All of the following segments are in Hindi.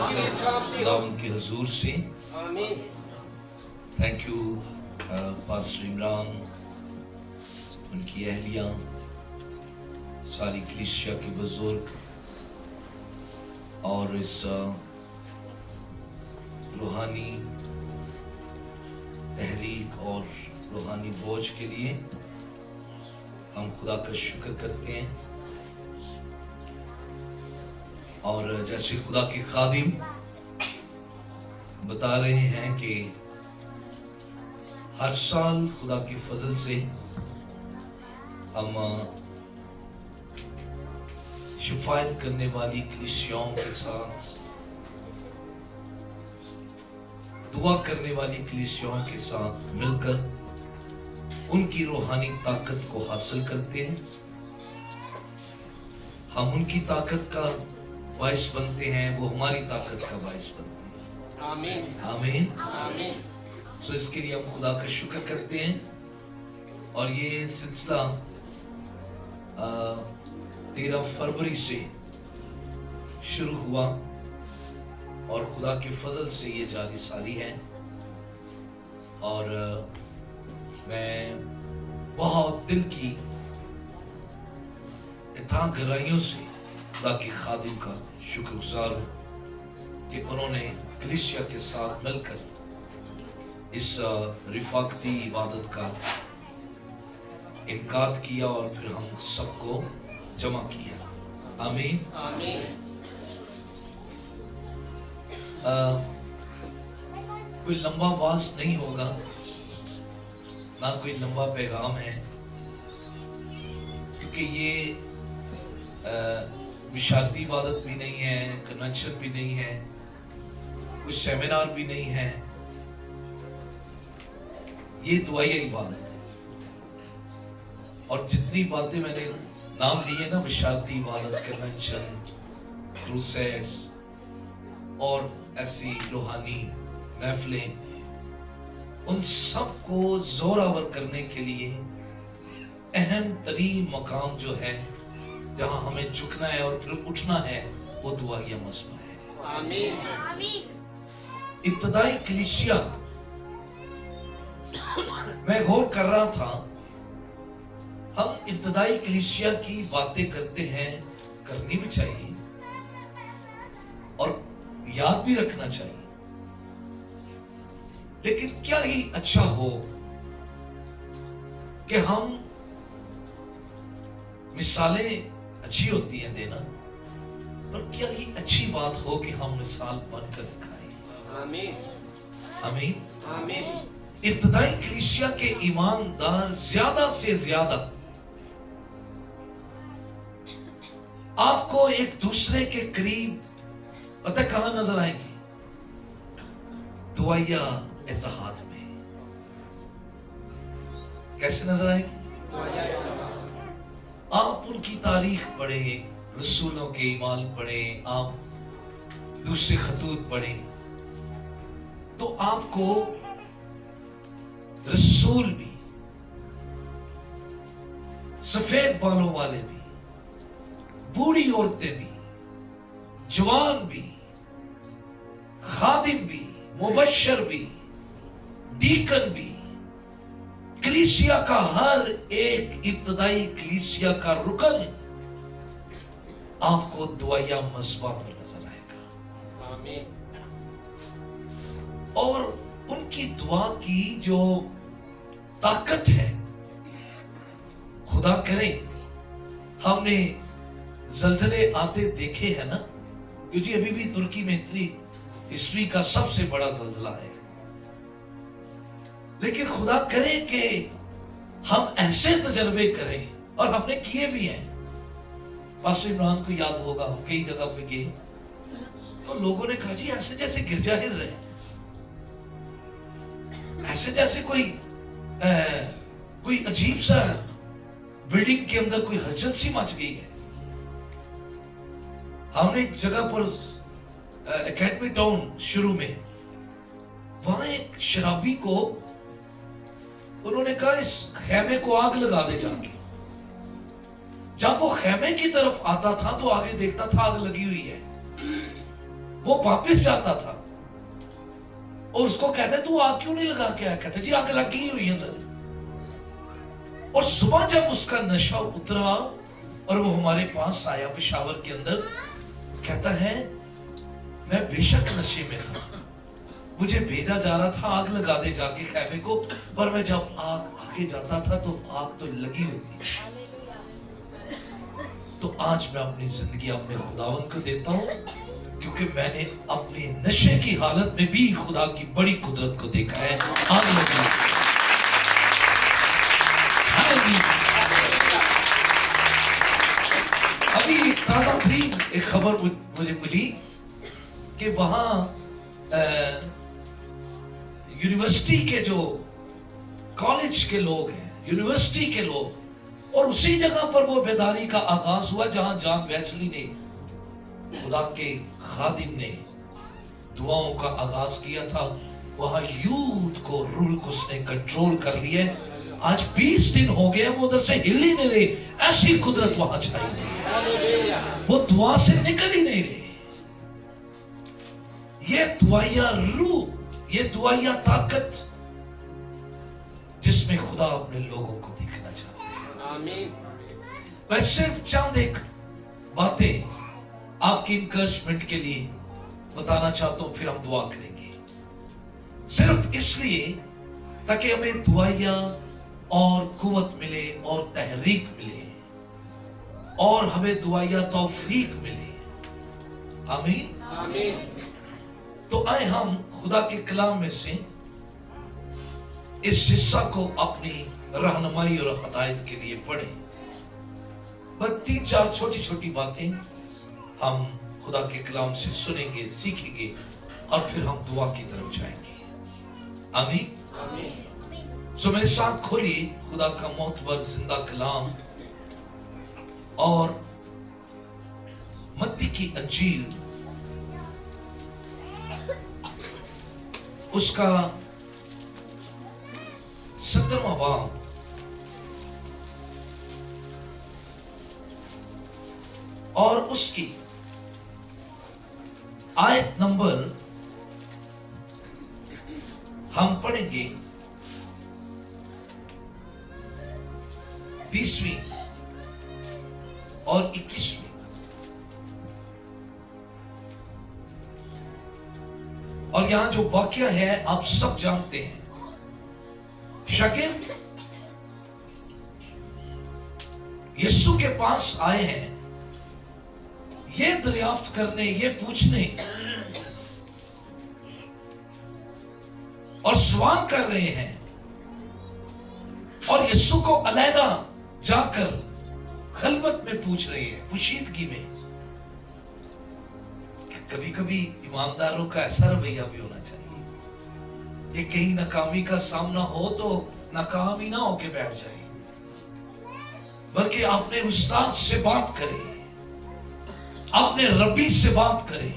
खुदावंद के हुजूर से थैंक यू पास्टर इमरान, उनकी अहलिया, सारी कलीसिया के बुजुर्ग और इस रूहानी तहरीक और रूहानी बोझ के लिए हम खुदा का शुक्र करते हैं। और जैसे खुदा के खादिम बता रहे हैं कि हर साल खुदा के फजल से हम शिफायत करने वाली कलीसियाओं के साथ, दुआ करने वाली कलीसियाओं के साथ मिलकर उनकी रूहानी ताकत को हासिल करते हैं। हम उनकी ताकत का बाइस बनते हैं, वो हमारी ताकत का बाइस बनते हैं। आमीन आमीन आमीन। सो इसके लिए हम खुदा का शुक्र करते हैं। और ये सिलसिला 13 फरवरी से शुरू हुआ और खुदा के फजल से ये जारी सारी है। और मैं बहुत दिल की इत्ता गहराइयों से खुदा के खादिम का शुक्रगुजार हूं कि उन्होंने कलीसिया के साथ मिलकर इस रिफाकती इबादत का इनकाद किया और फिर हम सबको जमा किया। आमीन आमीन। कोई लंबा वाज नहीं होगा, ना कोई लंबा पैगाम है, क्योंकि ये विशारती इबादत भी नहीं है, कन्वेंशन भी नहीं है, कुछ सेमिनार भी नहीं है। ये दुआया इबादत है। और जितनी बातें मैंने नाम लिए ना, विशारती इबादत, कन्वेंशन, क्रूसेड्स और ऐसी रूहानी महफिलें, उन सबको जोरावर करने के लिए अहम तरीन मकाम जो है जहां हमें झुकना है और फिर उठना है, वो दुआया मस्मा है। आमीन आमीन। इब्तदाई कलीसिया, मैं गौर कर रहा था, हम इब्तदाई कलीसिया की बातें करते हैं, करनी भी चाहिए और याद भी रखना चाहिए, लेकिन क्या ही अच्छा हो कि हम, मिसालें अच्छी होती हैं देना, पर क्या ही अच्छी बात हो कि हम मिसाल बनकर दिखाएं। आमीन आमीन आमीन। इब्तदाई कलीसिया के ईमानदार ज्यादा से ज्यादा आपको एक दूसरे के करीब पता कहां नजर आएंगे? दुआया इत्तेहाद में। कैसे नजर आएंगे? आप उनकी तारीख पढ़ें, रसूलों के ईमान पढ़ें, आप दूसरे खतूत पढ़ें, तो आपको रसूल भी, सफेद बालों वाले भी, बूढ़ी औरतें भी, जवान भी, खादिम भी, मुबश्शिर भी, डीकन भी, कलीसिया का हर एक इब्तदाई कलीसिया का रुकन आपको दुआया मस्बा में नजर आएगा। आमीन। और उनकी दुआ की जो ताकत है, खुदा करे हमने जल्जले आते देखे हैं ना, क्योंकि अभी भी तुर्की में इतनी हिस्ट्री का सबसे बड़ा जल्जला है, लेकिन खुदा करे कि हम ऐसे तजर्बे करें, और हमने किए भी हैं। पास्टर इमरान को याद होगा, हम कई जगह पे गए तो लोगों ने कहा, जी ऐसे जैसे गिरजा हिल रहे हैं, ऐसे जैसे कोई अजीब सा बिल्डिंग के अंदर कोई हलचल सी मच गई है। हमने एक जगह पर एकेडमी टाउन शुरू में, वहां एक शराबी को उन्होंने कहा, इस खेमे को आग लगा दे जाके। जब वो खेमे की तरफ आता था तो आगे देखता था आग लगी हुई है। वो वापस जाता था और उसको कहते तू आग क्यों नहीं लगा के आया? कहते जी आग लगी हुई अंदर। और सुबह जब उसका नशा उतरा और वो हमारे पास आया पेशावर के अंदर, कहता है मैं बेशक नशे में था, मुझे भेजा जा रहा था आग लगा दे जाके खैमे को, पर मैं जब आगे जाता था तो आग तो लगी होती। तो आज मैं अपनी जिंदगी अपने खुदावन को देता हूं, क्योंकि मैंने अपने नशे की हालत में भी खुदा की बड़ी कुदरत को देखा है। आग लगी। अभी एक ताजा थी एक खबर मुझे मिली कि वहां यूनिवर्सिटी के जो कॉलेज के लोग हैं, यूनिवर्सिटी के लोग, और उसी जगह पर वो बेदारी का आगाज हुआ जहां जॉन वेस्ली ने, खुदा के खादिम ने दुआओं का आगाज किया था। वहां यूथ को रूल को उसने कंट्रोल कर लिया। आज 20 दिन हो गए वो उधर से हिल ही नहीं रहे, ऐसी कुदरत वहां छाई नहीं, वो दुआ से निकल ही नहीं रहे। ये दुआया रूह, ये दुआया ताकत जिसमें खुदा अपने लोगों को देखना चाहता है। आमीन। मैं सिर्फ चंद एक बातें आपकी इंकरेजमेंट के लिए बताना चाहता हूं, फिर हम दुआ करेंगे। सिर्फ इसलिए ताकि हमें दुआया और कुव्वत मिले और तहरीक मिले और हमें दुआया तौफीक मिले। आमीन। आमीन। तो आए हम खुदा के कलाम में से इस हिस्सा को अपनी रहनुमाई और हदायत के लिए पढ़ें। बस 3-4 छोटी छोटी बातें हम खुदा के कलाम से सुनेंगे, सीखेंगे और फिर हम दुआ की तरफ जाएंगे। आमीन। आमीन। सो मेरे साथ खोलिए खुदा का मोतबर जिंदा कलाम और मत्ती की अंजील उसका 17वां बाब और उसकी आयत नंबर हम पढ़ेंगे 20वीं और 21वीं। और यहां जो वाक्य है आप सब जानते हैं। शागिर्द यीशु के पास आए हैं ये दरियाफ्त करने, ये पूछने और सवाल कर रहे हैं, और यीशु को अलहदा जाकर खलवत में पूछ रहे हैं, पोशीदगी में। कभी कभी ईमानदारों का ऐसा रवैया भी होना चाहिए कि कहीं नाकामी का सामना हो तो नाकाम ही ना होके बैठ जाए, बल्कि अपने उस्ताद से बात करें, अपने रब्बी से बात करें,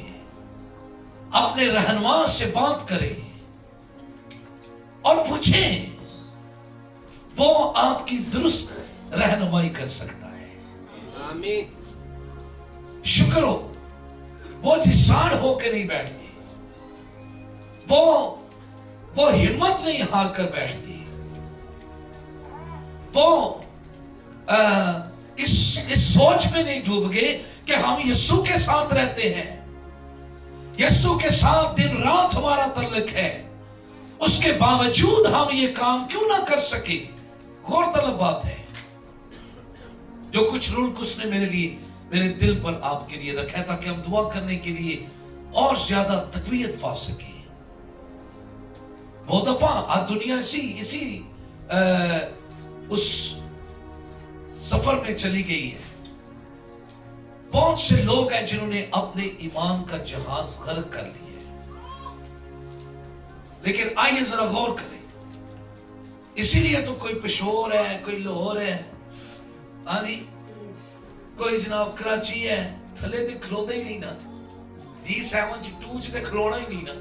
अपने रहनुमा से बात करें और पूछें, वो आपकी दुरुस्त रहनुमाई कर सकता है। आमीन। शुक्र हो वो जिसाड़ होके नहीं बैठती, वो हिम्मत नहीं हार कर बैठती, वो इस सोच में नहीं डूब गए कि हम यीशु के साथ रहते हैं, यीशु के साथ दिन रात हमारा तल्लुक है, उसके बावजूद हम ये काम क्यों ना कर सके। गौरतलब बात है। जो कुछ रूल उसने मेरे लिए, मेरे दिल पर आपके लिए रखा है ताकि हम दुआ करने के लिए और ज्यादा तकवीयत पा सके। बहुत दफा आज दुनिया इसी उस सफर में चली गई है। बहुत से लोग हैं जिन्होंने अपने ईमान का जहाज गर्क कर लिया है। लेकिन आइए जरा गौर करें, इसीलिए तो कोई पेशोर है, कोई लाहौर है, हाँ जी, कोई जनाब कराची है, थले ते खलोंदा ही नहीं ना, G7 च खलोना ही नहीं ना।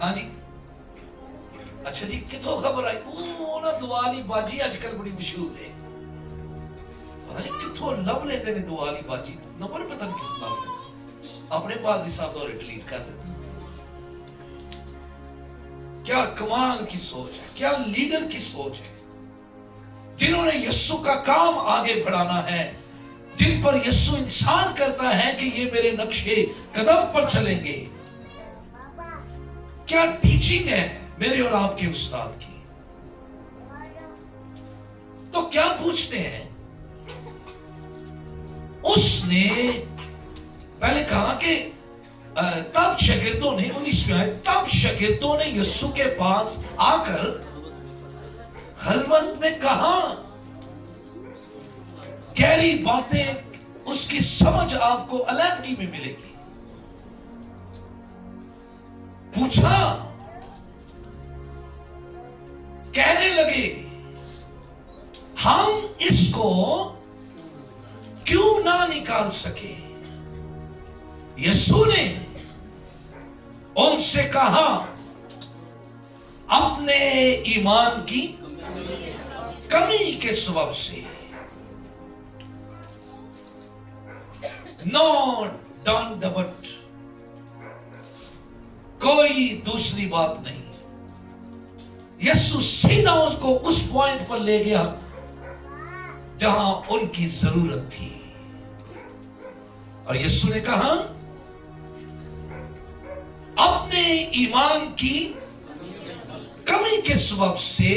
हाँ जी, अच्छा जी, कितों खबर आई? वो ना दुआली बाजी आजकल बड़ी मशहूर है। पता नहीं कितों लव लेते ने दुआली बाजी, नंबर पता नहीं कितों लव लेते। अपने पादरी साहब दौरे डिलीट कर देते। क्या कमाल की सोच है, क्या लीडर की सोच है, जिन्होंने यीशु का काम आगे बढ़ाना है, जिन पर यीशु इंसान करता है कि ये मेरे नक्शे कदम पर चलेंगे। क्या टीचिंग है मेरे और आपके उस्ताद की। तो क्या पूछते हैं, उसने पहले कहा कि तब शागिर्दों ने 19वें आयत, तब शागिर्दों ने यीशु के पास आकर खलवत में कहा। गहरी बातें उसकी समझ आपको अलग में मिलेगी। पूछा, कहने लगे हम इसको क्यों ना निकाल सके। यीशु ने उनसे कहा, अपने ईमान की कमी के सबब से। नो डोंट डबट, कोई दूसरी बात नहीं। यीशु सीधा उसको उस पॉइंट पर ले गया जहां उनकी जरूरत थी। और यीशु ने कहा, अपने ईमान की कमी के सबब से,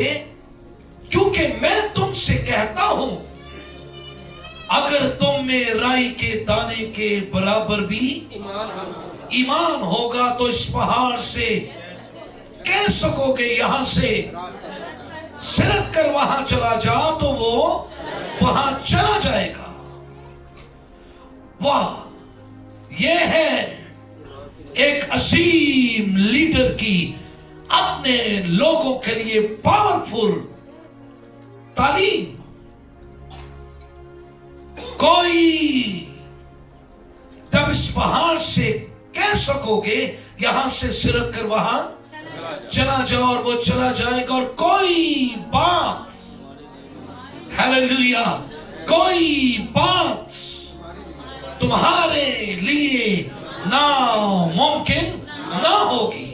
क्योंकि मैं तुमसे कहता हूं, अगर तुम में राई के दाने के बराबर भी ईमान होगा तो इस पहाड़ से कह सकोगे यहां से सरक कर वहां चला जा, तो वो वहां चला जाएगा। वाह, ये है एक अजीम लीडर की अपने लोगों के लिए पावरफुल तालीम। कोई तब इस पहाड़ से कह सकोगे यहां से सिरक कर वहां चला जाओ, और वो चला जाएगा। और कोई बात, हालेलुया, कोई बात तुम्हारे लिए नामुमकिन ना होगी।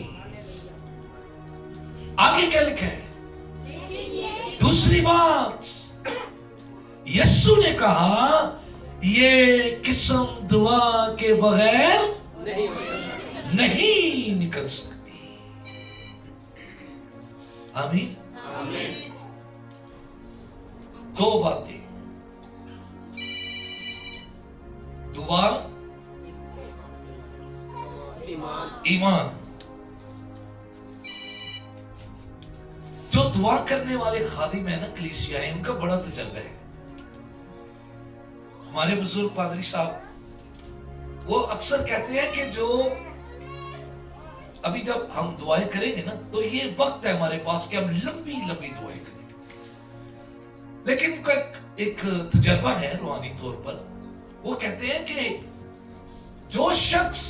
आगे क्या लिखा है? दूसरी बात, यीशु ने कहा, ये किस्म दुआ के बगैर नहीं निकल सकती। आमीन। दो बातें, दुआ, ईमान। जो दुआ करने वाले खादिम है ना, कलीसिया है, उनका बड़ा तजर्बा है। हमारे बुजुर्ग पादरी साहब वो अक्सर कहते हैं कि जो अभी जब हम दुआएं करेंगे ना, तो ये वक्त है हमारे पास कि हम लंबी लंबी दुआएं करेंगे। लेकिन उनका एक तजर्बा है रूहानी तौर पर। वो कहते हैं कि जो शख्स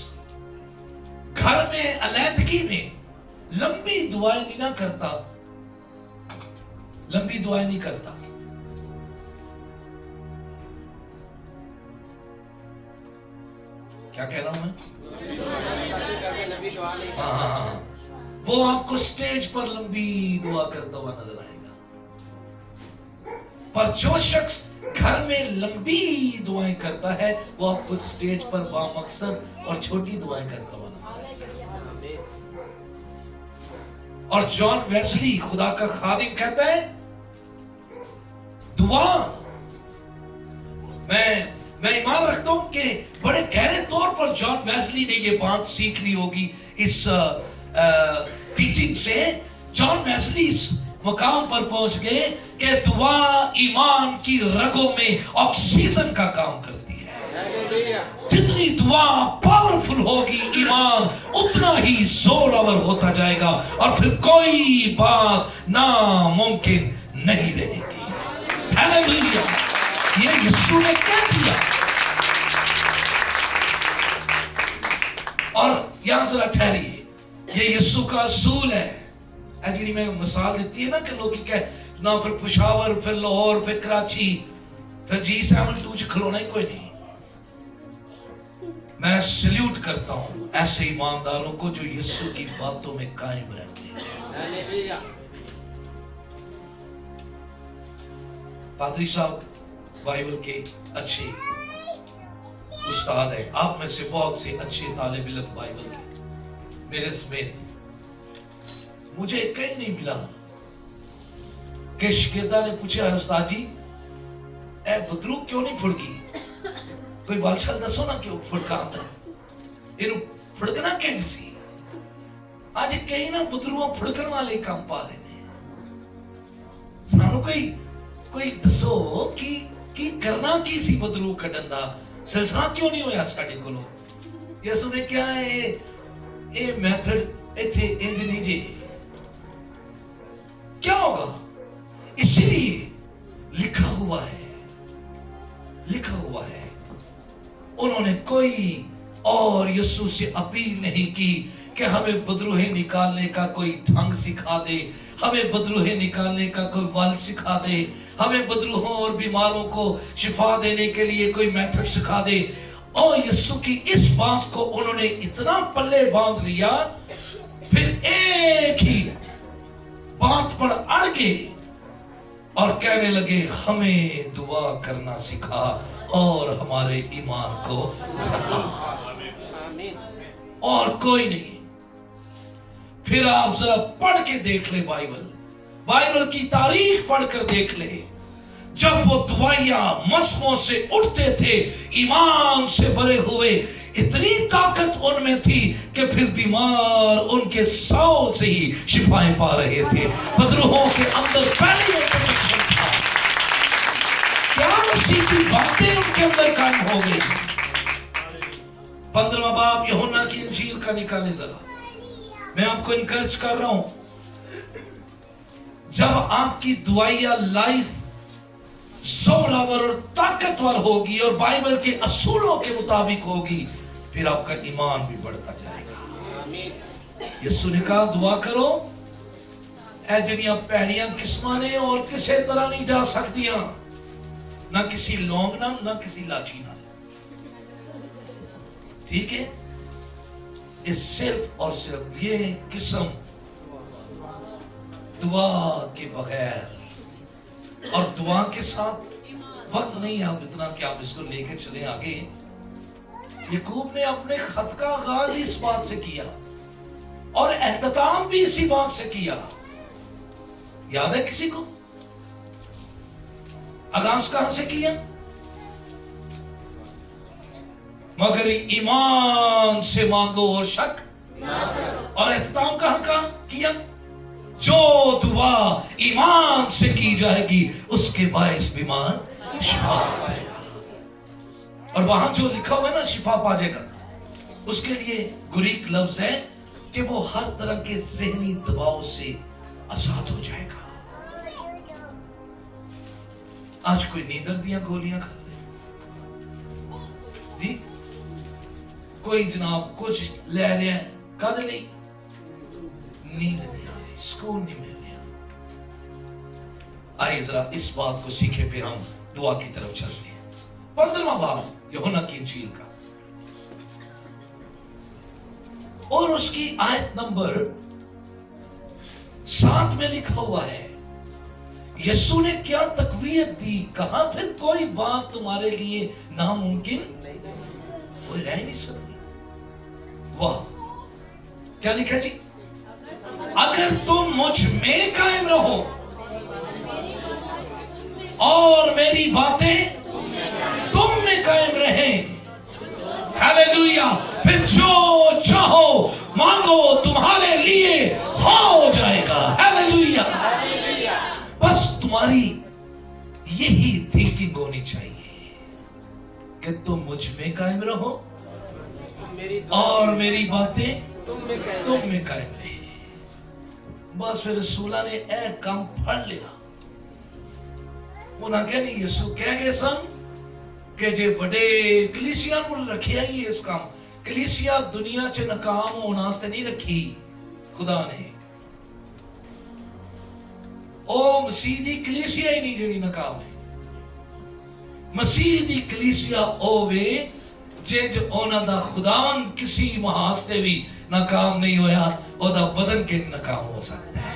घर में अलैदगी में लंबी दुआएं नहीं ना करता, लंबी दुआएं नहीं करता, क्या कह रहा हूं मैं? हाँ, वो आपको स्टेज पर लंबी दुआ करता हुआ नजर आएगा। पर जो शख्स घर में लंबी दुआएं करता है, वो आपको स्टेज पर बामकसद और छोटी दुआएं करता हुआ नजर आएगा। और जॉन वेस्ली, खुदा का खादिम, कहता है, दुआ, मैं ईमान रखता हूं कि बड़े गहरे तौर पर जॉन वेस्ली ने ये बात सीख ली होगी इस टीचिंग से। जॉन वेस्ली इस मुकाम पर पहुंच गए कि दुआ ईमान की रगों में ऑक्सीजन का काम करती है। जितनी दुआ पावरफुल होगी, ईमान उतना ही जोरावर होता जाएगा, और फिर कोई बात नामुमकिन नहीं रहेगी। हालेलुया, ये यीशु ने कह दिया। और यहां जरा ठहरिए, ये यीशु का असूल है। जी मैं मिसाल देती है ना कि लोग कह ना, फिर पेशावर, फिर लाहौर, फिर कराची, फिर G72 च खलोना ही कोई नहीं। मैं सल्यूट करता हूं ऐसे ईमानदारों को जो यीशु की बातों में कायम रहते हैं। पादरी साहब बाइबल के अच्छे उस्ताद हैं, आप में से बहुत से अच्छे तालिब इल्म बाइबल के, मेरे समेत मुझे कहीं नहीं मिला कि शागिर्दा ने पूछा, उस्ताद जी ए बदरू क्यों नहीं फुड़की, कोई वालछल दसो ना क्यों फुड़का आंदा इनु फुड़कना किंज सी। अज कई ना बदरूआ फुड़कन वाले काम पा रहे ने, सानू कोई दसो कि करना की सी बदरू कढन दा सिलसिला क्यों नहीं होया साडे कोलों। यसु ने क्या है ये मेथड इथे इंज नहीं जी, क्या होगा? इसीलिए लिखा हुआ है उन्होंने कोई और यीशु से अपील नहीं की कि हमें बदरूहें निकालने का कोई ढंग सिखा दे, हमें बदरूहें निकालने का कोई वल सिखा दे, हमें बदरूहों और बीमारों को शिफा देने के लिए कोई मेथड सिखा दे। और यीशु की इस बात को उन्होंने इतना पल्ले बांध लिया, फिर एक ही बात पर अड़ गए और कहने लगे हमें दुआ करना सिखा और हमारे ईमान को और कोई नहीं। फिर आप जरा पढ़ के देख ले बाइबल की तारीख पढ़कर देख ले, जब वो दुआइयां मस्मों से उठते थे ईमान से भरे हुए, इतनी ताकत उनमें थी कि फिर बीमार उनके 100 से ही शिफाएं पा रहे थे। बदरूहों के अंदर पहले कनेक्शन था, क्या मसीह की बातें उनके अंदर कायम हो गई। 15वां बाब यूहन्ना की इंजील का निकालें जरा, मैं आपको इनकरेज कर रहा हूं। जब आपकी दुआइया लाइफ जोरावर और ताकतवर होगी और बाइबल के असूलों के मुताबिक होगी, फिर आपका ईमान भी बढ़ता जाएगा। यीशु ने कहा दुआ करो ऐ जिन्नियां पैड़ियां किस्मां ने और किसी तरह नहीं जा सकदियां, ना किसी लौंग ना, ना किसी लाची ना। ठीक है, ये सिर्फ और सिर्फ ये किस्म दुआ के बगैर, और दुआ के साथ वक्त नहीं है इतना कि आप इसको लेके चले आगे। याकूब ने अपने खत का आगाज इस बात से किया और एहतमाम भी इसी बात से किया। याद है किसी को? आगाज कहां से किया? मगर ईमान से मांगो और शक और एहतमाम कहां का किया? जो दुआ ईमान से की जाएगी उसके बायस बीमार शिफा पा जाएगा। और वहां जो लिखा हुआ है ना शिफा पा जाएगा, उसके लिए ग्रीक लफ्ज है कि वो हर तरह के ज़हनी दबाव से आजाद हो जाएगा। आज कोई नींदर दिया गोलियां खा रहे जी, कोई जनाब कुछ ले रहा है, कद नहीं, नींद नहीं आ रही, सुकून नहीं मिल रहा। आइए जरा इस बात को सीखे, फिर हम दुआ की तरफ चलते हैं। 15वां बाब यूहन्ना की इंजील का और उसकी आयत नंबर 7 में लिखा हुआ है, यीशु ने क्या तकवीयत दी, कहा फिर कोई बात तुम्हारे लिए नामुमकिन कोई रह नहीं सकती। वाह, क्या लिखा जी? अगर तुम मुझ में कायम रहो और मेरी बातें तुम में कायम रहें, हालेलुया, फिर जो चाहो मांगो तुम्हारे लिए हो जाएगा। हालेलुया। बस तुम्हारी यही थिंकिंग होनी चाहिए कि तुम मुझ में कायम रहो और मेरी बातें तुम में कायम रहे। बस फिर रसूला ने ए काम फड़ लिया। उन्हें कह नहीं, यीशु कह गए सन कि जे बड़े कलीसिया को रखिया ही इस काम, कलीसिया दुनिया च नाकाम होने वास्ते नहीं रखी खुदा ने। ओ मसीह दी कलीसिया ही नहीं जेड़ी नाकाम है। मसीह दी कलीसिया होवे जिंज ਉਹਨਾਂ ਦਾ खुदावन किसी महासते भी नाकाम नहीं होया ओदा बदन के नाकाम हो सकता है।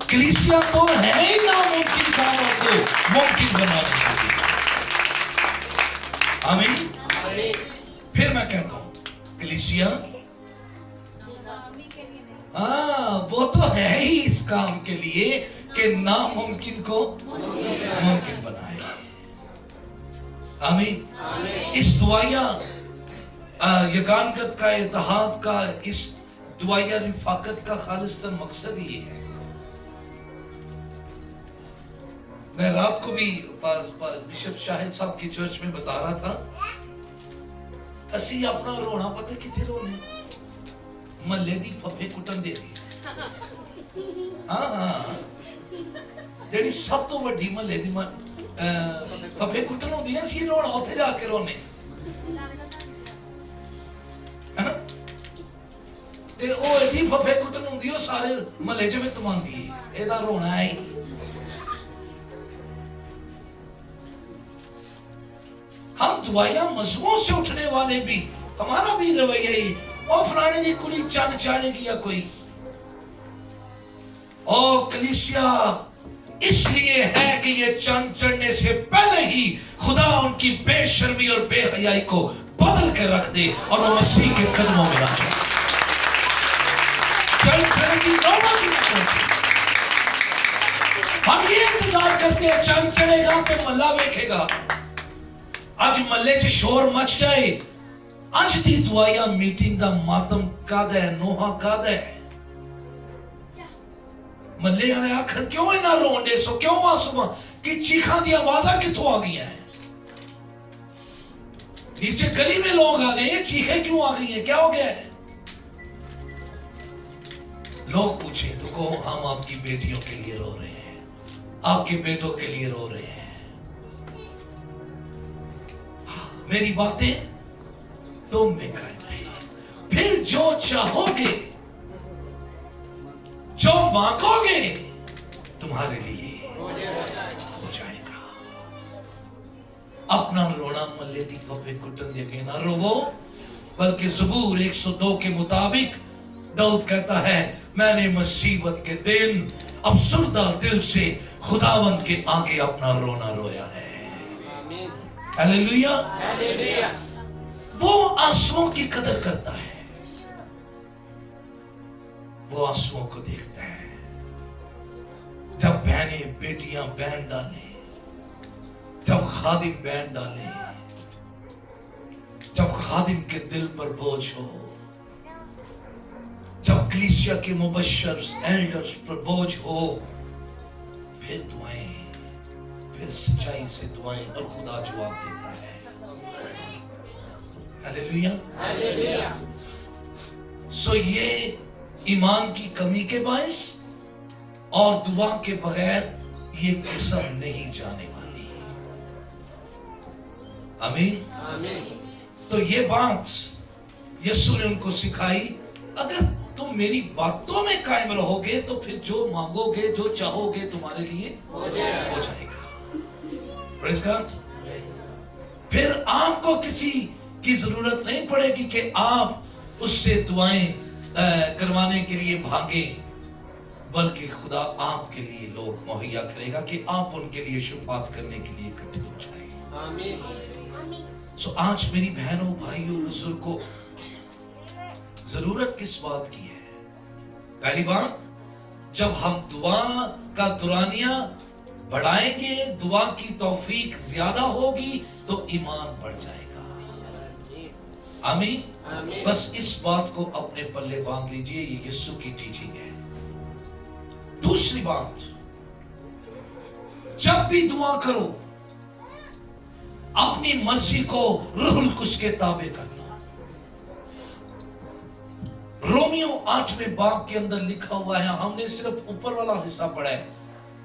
कलीसिया तो है ही नामुमकिन कामों को मुमकिन बनाने के लिए। आमीन। फिर मैं कहता हूं कलीसिया वो तो है ही इस काम के लिए कि नामुमकिन को मुमकिन बनाए। आमीन। इस दुआया यगानगत का, इत्तेहाद का, इस दुआया रिफाकत का खालिस्तन मकसद ये है। मैं रात को भी बिशप शाहिद साहब की चर्च में बता रहा था, असी अपना रोना पता किथे रोने, महल्ले दी फफे कुटन दे दी। हाँ जेडी सब तो वड्डी महल्ले दी फफे कुटन होंदी है, असी रोना उत्थे जाके रोने है ना। ते ओ एडी फफे कुटन होंदी, ओ सारे महल्ले च में तमांदी है, एदा रोना है। हम दुआया मजमून से उठने वाले भी, हमारा भी रवैया ही और फलाने की कुली चंद चाड़ेगी या कोई। और कलीसिया इसलिए है कि ये चंद चढ़ने से पहले ही खुदा उनकी बेशर्मी और बेहयाई को बदल कर रख दे और वो मसीह के कदमों में आ जाए। चंद चढ़ने की नौबत ही नहीं पहुंची। हम ये इंतजार करते हैं चंद चढ़ेगा तो मल्ला देखेगा। आज मल्ले च शोर मच जाए, आज दी दुआया मीटिंग दा मातम कद है, नोहा कद है। मल्ले वाले आखर क्यों इना रोंदे सो, क्यों आंसू की चीखा दी आवाज़ां किथों आ गई हैं? नीचे गली में लोग आ जाए, ये चीखें क्यों आ गई हैं, क्या हो गया है? लोग पूछे तो कहो हम आपकी बेटियों के लिए रो रहे हैं, आपके बेटों के लिए रो रहे हैं। मेरी बातें तुम में कायम रहे, फिर जो चाहोगे, जो मांगोगे तुम्हारे लिए हो जाएगा। अपना रोना मल्ले दी फफे कुटन दे ना रोवो, बल्कि ज़बूर 102 के मुताबिक दाऊद कहता है, मैंने मुसीबत के दिन अफसरदा दिल से खुदावंद के आगे अपना रोना रोया है। हालेलुया। वो आंसुओं की कदर करता है, वो आंसुओं को देखता है। जब बहनें बेटियां बैंड डालें, जब खादिम बैंड डालें, जब खादिम के दिल पर बोझ हो, जब कलीसिया के मुबश्शिर एल्डर्स पर बोझ हो, फिर दुआएं, फिर सच्चाई से दुआएं और खुदा जवाब देता है। हालेलुया। सो ये ईमान की कमी के बायस और दुआ के बगैर ये किस्म नहीं जाने वाली। आमीन। तो ये बात यीशु ने उनको सिखाई, अगर तुम मेरी बातों में कायम रहोगे तो फिर जो मांगोगे, जो चाहोगे तुम्हारे लिए हो जाएगा। Praise God. फिर आपको किसी की जरूरत नहीं पड़ेगी कि आप उससे दुआएं करवाने के लिए भागे, बल्कि खुदा आपके लिए लोग मुहैया करेगा कि आप उनके लिए शुफात करने के लिए इकट्ठे हो जाएं। आमीन। सो आज मेरी बहनों, भाइयों, बुजुर्गों, जरूरत किस बात की है? पहली बात, जब हम दुआ का दुरानिया बढ़ाएंगे, दुआ की तौफीक ज्यादा होगी तो ईमान बढ़ जाएगा। आमीन। बस इस बात को अपने पल्ले बांध लीजिए, ये यीशु की टीचिंग है। दूसरी बात, जब भी दुआ करो अपनी मर्जी को रूहुल कुद्स के ताबे करना। रोमियो 8वें बाब के अंदर लिखा हुआ है, हमने सिर्फ ऊपर वाला हिस्सा पढ़ा है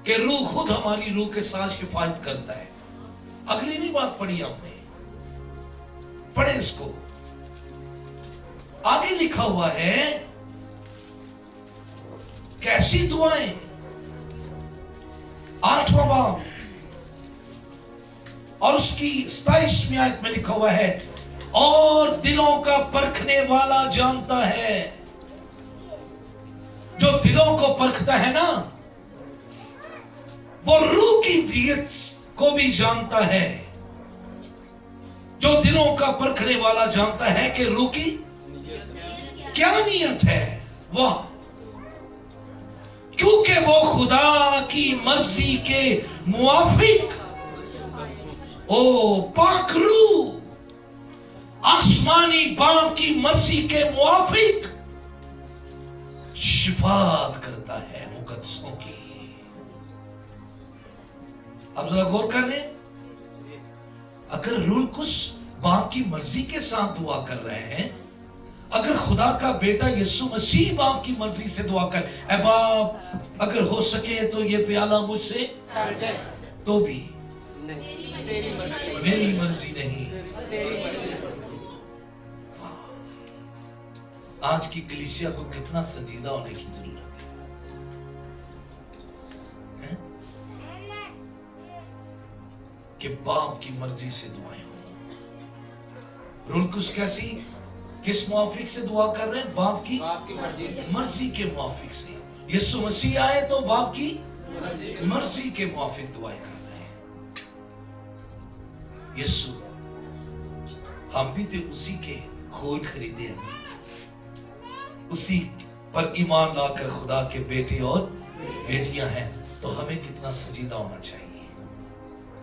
कि रूह खुद हमारी रूह के साथ शिफायत करता है। अगली नहीं बात पढ़ी हमने, पढ़े इसको। आगे लिखा हुआ है कैसी दुआएं, 8वां बाब और उसकी 27वीं आयत में लिखा हुआ है, और दिलों का परखने वाला जानता है। जो दिलों को परखता है ना, वो रूह की नीयत को भी जानता है। जो दिलों का परखने वाला जानता है कि रूह की क्या नीयत है। वाह, क्योंकि वो खुदा की मर्जी के मुआफिक, ओ पाक रूह आसमानी बाप की मर्जी के मुआफिक शिफात करता है मुकद्दसों की। अब जरा गौर कर रहे, अगर रूह कुछ बाप की मर्जी के साथ दुआ कर रहे हैं, अगर खुदा का बेटा यीशु मसीह बाप की मर्जी से दुआ कर, ऐ बाप अगर हो सके तो ये प्याला मुझसे, तो भी मेरी मर्जी नहीं। आज की कलीसिया को कितना संजीदा होने की जरूरत है कि बाप की मर्जी से दुआएं हो। रुलकुस कैसी, किस मुआफिक से दुआ कर रहे हैं? बाप की मर्जी के मुआफिक से। यीशु मसीह आए तो बाप की मर्जी के मुआफिक दुआएं कर रहे हैं। यीशु, हम भी तो उसी के खून खरीदे हैं, उसी पर ईमान लाकर खुदा के बेटे और बेटियां हैं। तो हमें कितना संजीदा होना चाहिए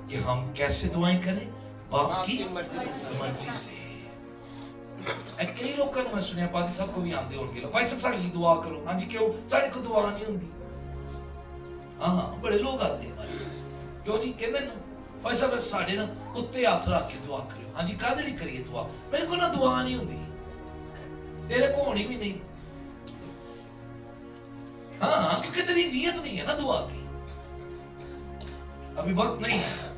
कि हम कैसे दुआएं करें? बाप की मर्जी से। कई लोग को मैं सुनिया, पादी साहब को भी आते होंगे, लोग भाई सब साड़ी लिए दुआ करो। हाँ जी, क्यों साड़ी को दुआ नहीं होती? हाँ, बड़े लोग आते हैं, क्यों जी कहते ना भाई साहब साढ़े ना उत्ते हाथ रख के दुआ करो। हाँ जी, कादे नहीं करिए दुआ? मेरे को ना दुआ नहीं होती, तेरे को होनी भी नहीं। हाँ, क्योंकि तेरी नीयत नहीं है ना दुआ की, अभी वक्त नहीं है।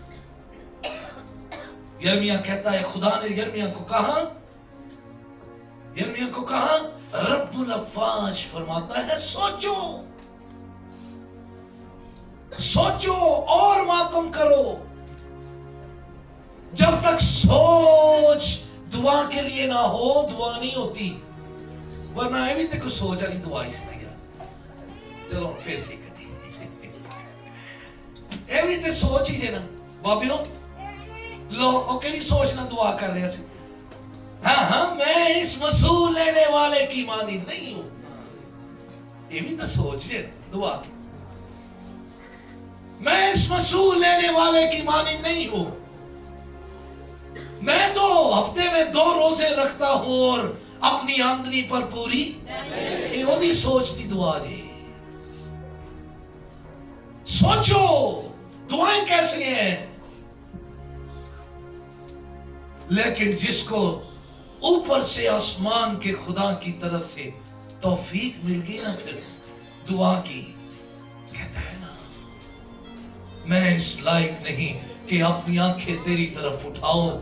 यिर्मयाह कहता है, खुदा ने यिर्मयाह को कहा, रब्बुल अफ़्फ़ाज फरमाता है, सोचो सोचो और मातम करो। जब तक सोच दुआ के लिए ना हो, दुआ नहीं होती। वरना ये भी तो कुछ सोच वाली दुआ ही नहीं। चलो फिर से ये भी तो सोच ही है ना बाबियो। लो ओके सोच ना दुआ कर रहे हैं। हाँ, मैं इस मसूल लेने वाले की मानिंद नहीं हूं। ये भी तो सोच है दुआ। मैं इस मसूल लेने वाले की मानिंद नहीं हूं। मैं तो हफ्ते में 2 रोजे रखता हूं और अपनी आमदनी पर पूरी ये सोच दी दुआ जी। सोचो दुआएं कैसे हैं। लेकिन जिसको ऊपर से आसमान के खुदा की तरफ से तौफीक मिल गई ना फिर दुआ की, कहता है ना, मैं इस लायक नहीं कि अपनी आंखें तेरी तरफ उठाऊं,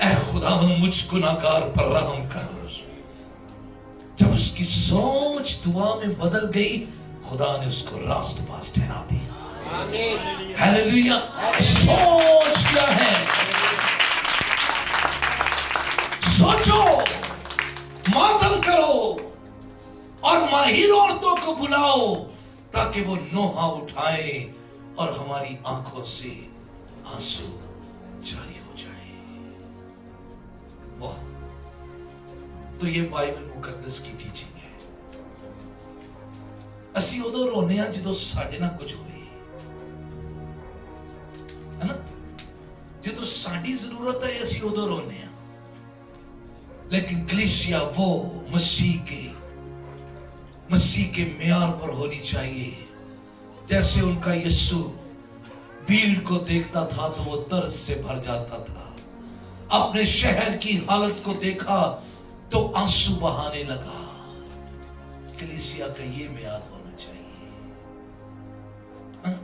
ऐ खुदा मुझ गुनाहगार पर रहम कर। जब उसकी सोच दुआ में बदल गई, खुदा ने उसको रास्तबाज ठहरा दिया। हालेलुया। सोच क्या है? सोचो, मातम करो और माहिर औरतों को बुलाओ ताकि वो नोहा उठाए और हमारी आंखों से आंसू जारी हो जाए। वाह, तो ये बाइबल मुकद्दस की टीचिंग है। ਅਸੀਂ ਉਦੋਂ ਰੋਨੇ ਆ ਜਦੋਂ ਸਾਡੇ ਨਾਲ ਕੁਝ ਹੋਏ, है ना? ਜਦੋਂ ਸਾਡੀ ਜ਼ਰੂਰਤ ਹੈ ਅਸੀਂ ਉਦੋਂ ਰੋਨੇ ਆ। लेकिन कलीसिया वो मसीह के म्यार पर होनी चाहिए। जैसे उनका यीशु भीड़ को देखता था तो वो दर्द से भर जाता था, अपने शहर की हालत को देखा तो आंसू बहाने लगा। कलीसिया का ये म्यार होना चाहिए। हाँ?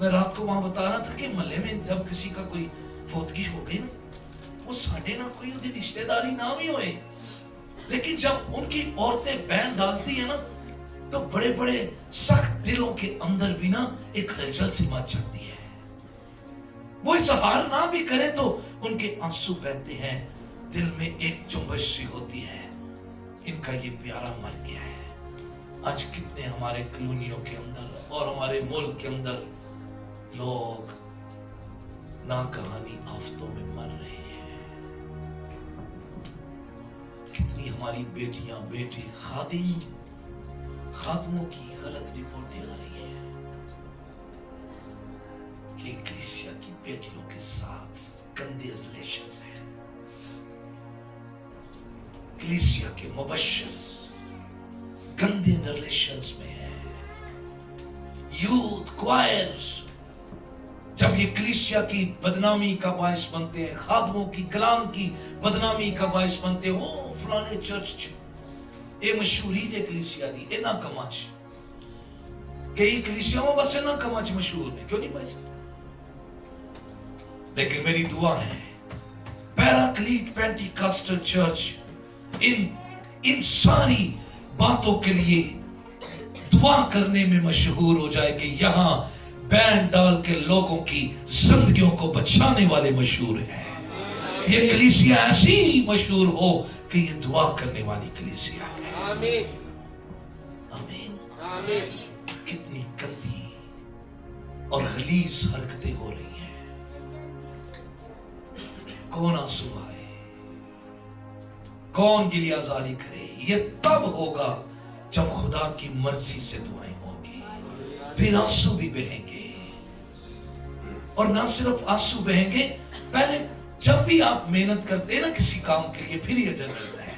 मैं रात को वहां बता रहा था कि महल्ले में जब किसी का कोई फौतगी हो गई ना, वो साढ़े ना कोई उनकी रिश्तेदारी ना भी होए, लेकिन जब उनकी औरतें बैन डालती है ना तो बड़े बड़े सख्त दिलों के अंदर भी ना एक हलचल सी मच जाती है। वो इजहार ना भी करे तो उनके आंसू बहते हैं। दिल में एक जुम्बश सी होती है, इनका ये प्यारा मर गया है। आज कितने हमारे कॉलोनियों के अंदर और हमारे मुल्क के अंदर लोग ना कहानी आफतों में मर रहे हैं। कितनी हमारी बेटियां बेटे खादिमों की गलत रिपोर्टें आ रही हैं कि कलीसिया की बेटियों के साथ गंदे रिलेशंस हैं। कलीसिया के मुबश्शिर गंदे रिलेशंस में है। यूथ क्वायर्स जब ये कलीसिया की बदनामी का बायस बनते हैं, खादमों की कलाम की बदनामी का बायस बनते हैं, वो फलाने चर्च ए मशहूरी जे कलीसिया दी ए ना कमाच, कई कलीसिया में बस ना कमाच मशहूर ने, क्यों नहीं भाई साहब? लेकिन मेरी दुआ है पैराक्लीट पेंटिकॉस्टल चर्च इन सारी बातों के लिए दुआ करने में मशहूर हो जाए कि यहां बैंड डाल के लोगों की जिंदगियों को बचाने वाले मशहूर हैं। ये कलीसिया ऐसी मशहूर हो कि ये दुआ करने वाली कलीसिया है। आमीन आमीन आमीन। कितनी गंदी और गलीज हरकतें हो रही हैं। कौन आंसू आए, कौन गिलियाजारी करे? ये तब होगा जब खुदा की मर्जी से दुआएं होंगी, फिर आंसू भी बहेंगे। और ना सिर्फ आंसू बहेंगे, पहले जब भी आप मेहनत करते हैं ना किसी काम के लिए, फिर ये अजर मिलता है।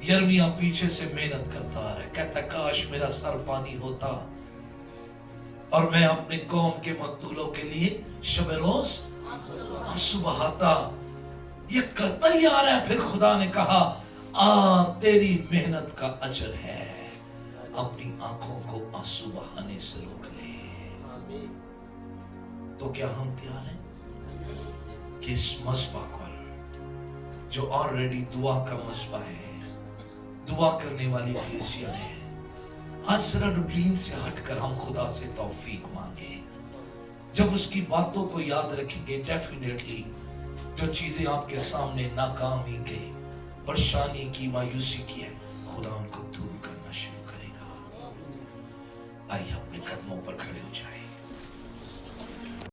यर्मिया पीछे से मेहनत करता है, कहता काश मेरा सर पानी होता और मैं अपने कौम के मकतूलों के लिए शब रोज आंसू बहाता। ये करता ही आ रहा है। फिर खुदा ने कहा तेरी मेहनत का अजर है, अपनी आंखों को आंसू बहाने से रोक ले। तो क्या हम तैयार हैं कि इस मस्बा पर जो ऑलरेडी दुआ का मस्बा है, दुआ करने वाली कलीसिया है, आज जरा रूटीन से हटकर हम खुदा से तौफीक मांगे। जब उसकी बातों को याद रखेंगे, डेफिनेटली जो चीजें आपके सामने नाकामी की, परेशानी की, मायूसी की है, खुदा उनको दूर करना शुरू करेगा। आइए अपने कदमों पर खड़े हो जाए।